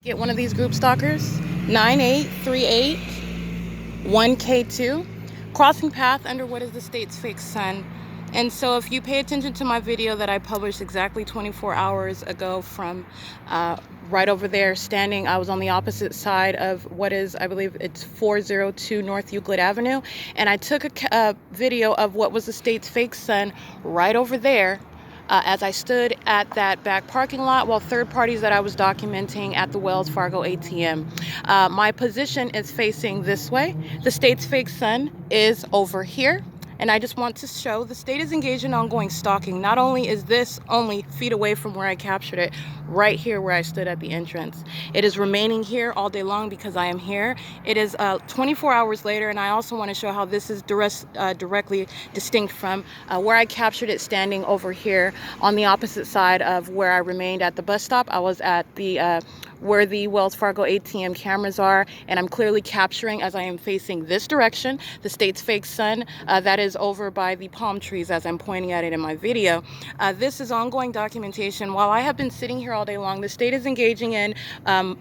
Get one of these group stalkers, 98381K2, crossing path under what is the state's fake sun. And so if you pay attention to my video that I published exactly 24 hours ago from right over there standing, I was on the opposite side of what is, I believe it's 402 North Euclid Avenue. And I took a video of what was the state's fake sun right over there. As I stood at that back parking lot while third parties that I was documenting at the Wells Fargo ATM. My position is facing this way. The state's fake sun is over here. And I just want to show the state is engaged in ongoing stalking. Not only is this only feet away from where I captured it, right here where I stood at the entrance. It is remaining here all day long because I am here. It is 24 hours later, and I also want to show how this is directly distinct from where I captured it standing over here on the opposite side of where I remained at the bus stop. I was at the where the Wells Fargo ATM cameras are, and I'm clearly capturing as I am facing this direction, the state's fake sun that is over by the palm trees as I'm pointing at it in my video. This is ongoing documentation. While I have been sitting here all day long, the state is engaging in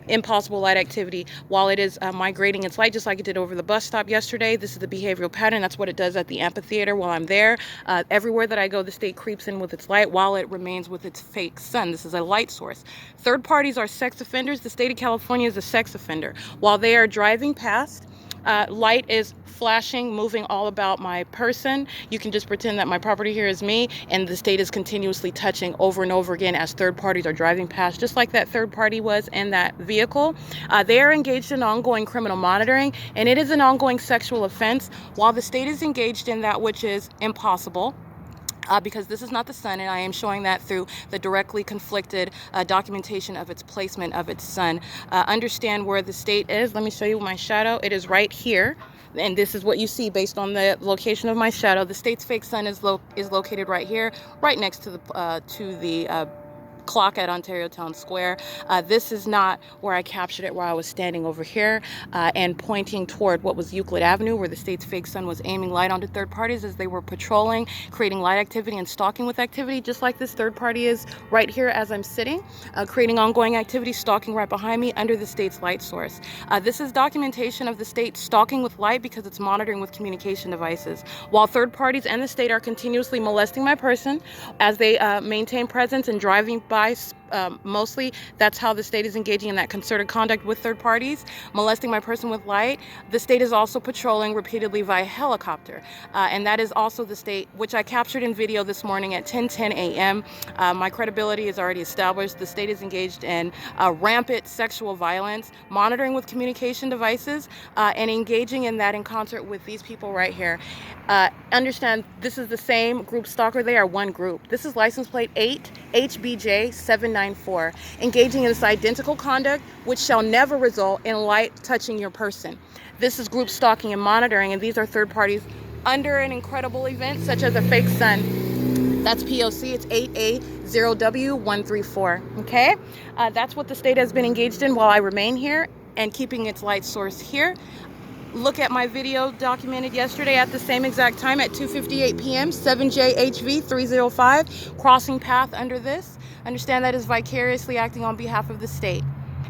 impossible light activity while it is migrating its light, just like it did over the bus stop yesterday. This is the behavioral pattern. That's what it does at the amphitheater while I'm there. Everywhere that I go, the state creeps in with its light while it remains with its fake sun. This is a light source. Third parties are sex offenders. The state of California is a sex offender. While they are driving past, light is flashing, moving all about my person. You can just pretend that my property here is me, and the state is continuously touching over and over again as third parties are driving past, just like that third party was in that vehicle. They are engaged in ongoing criminal monitoring, and it is an ongoing sexual offense, while the state is engaged in that which is impossible. Because this is not the sun, and I am showing that through the directly conflicted documentation of its placement of its sun. Understand where the state is. Let me show you my shadow. It is right here, and this is what you see based on the location of my shadow. The state's fake sun is located right here, right next to the clock at Ontario Town Square. This is not where I captured it, where I was standing over here and pointing toward what was Euclid Avenue, where the state's fake sun was aiming light onto third parties as they were patrolling, creating light activity and stalking with activity, just like this third party is right here as I'm sitting, creating ongoing activity, stalking right behind me under the state's light source. This is documentation of the state stalking with light because it's monitoring with communication devices. While third parties and the state are continuously molesting my person as they maintain presence and driving by, mostly that's how the state is engaging in that concerted conduct with third parties, molesting my person with light. The state is also patrolling repeatedly via helicopter, and that is also the state which I captured in video this morning at 10:10 a.m. My credibility is already established. The state is engaged in rampant sexual violence, monitoring with communication devices, and engaging in that in concert with these people right here. Understand, this is the same group stalker. They are one group. This is license plate 8HBJ794, engaging in this identical conduct which shall never result in light touching your person. This is group stalking and monitoring, and these are third parties under an incredible event such as a fake sun. That's P.O.C. It's 8A0W134. Okay, that's what the state has been engaged in while I remain here and keeping its light source here. Look at my video documented yesterday at the same exact time at 2:58 p.m. 7JHV305, crossing path under this. Understand that is vicariously acting on behalf of the state.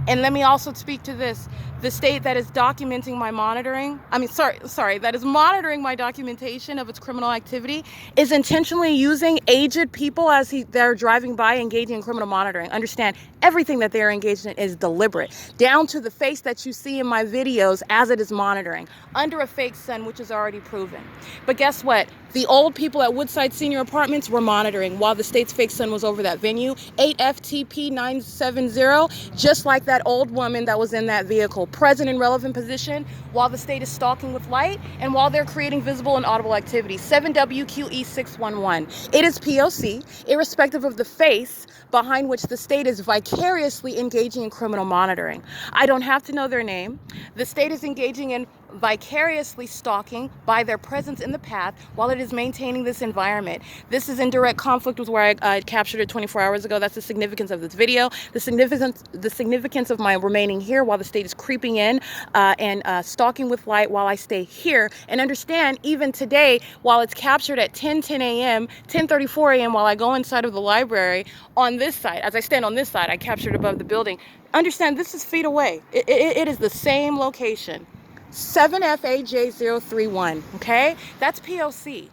And let me also speak to this. The state that is documenting my monitoring, that is monitoring my documentation of its criminal activity is intentionally using aged people as they're driving by engaging in criminal monitoring. Understand, everything that they're engaged in is deliberate, down to the face that you see in my videos as it is monitoring, under a fake sun, which is already proven. But guess what? The old people at Woodside Senior Apartments were monitoring while the state's fake sun was over that venue. 8FTP970, just like that old woman that was in that vehicle, present in relevant position while the state is stalking with light and while they're creating visible and audible activity. 7WQE611. It is P.O.C., irrespective of the face behind which the state is vicariously engaging in criminal monitoring. I don't have to know their name. The state is engaging in vicariously stalking by their presence in the path while it is maintaining this environment. This is in direct conflict with where I captured it 24 hours ago. That's the significance of this video. The significance of my remaining here while the state is creeping in and stalking with light while I stay here. And understand, even today, while it's captured at 10:10 a.m., 10:34 a.m., while I go inside of the library on this side, as I stand on this side, I captured above the building. Understand, this is feet away. It is the same location. 7FAJ031, okay? That's P.O.C.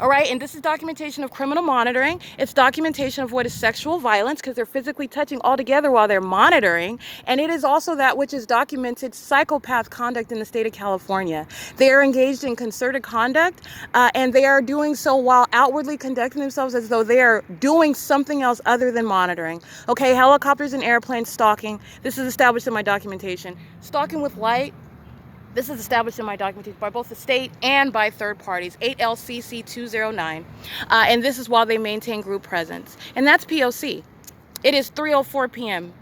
All right, and this is documentation of criminal monitoring. It's documentation of what is sexual violence because they're physically touching all together while they're monitoring. And it is also that which is documented psychopath conduct in the state of California. They are engaged in concerted conduct, and they are doing so while outwardly conducting themselves as though they are doing something else other than monitoring. Okay, helicopters and airplanes stalking. This is established in my documentation. Stalking with light. This is established in my documentation by both the state and by third parties, 8LCC209. And this is while they maintain group presence. And that's POC. It is 3:04 p.m.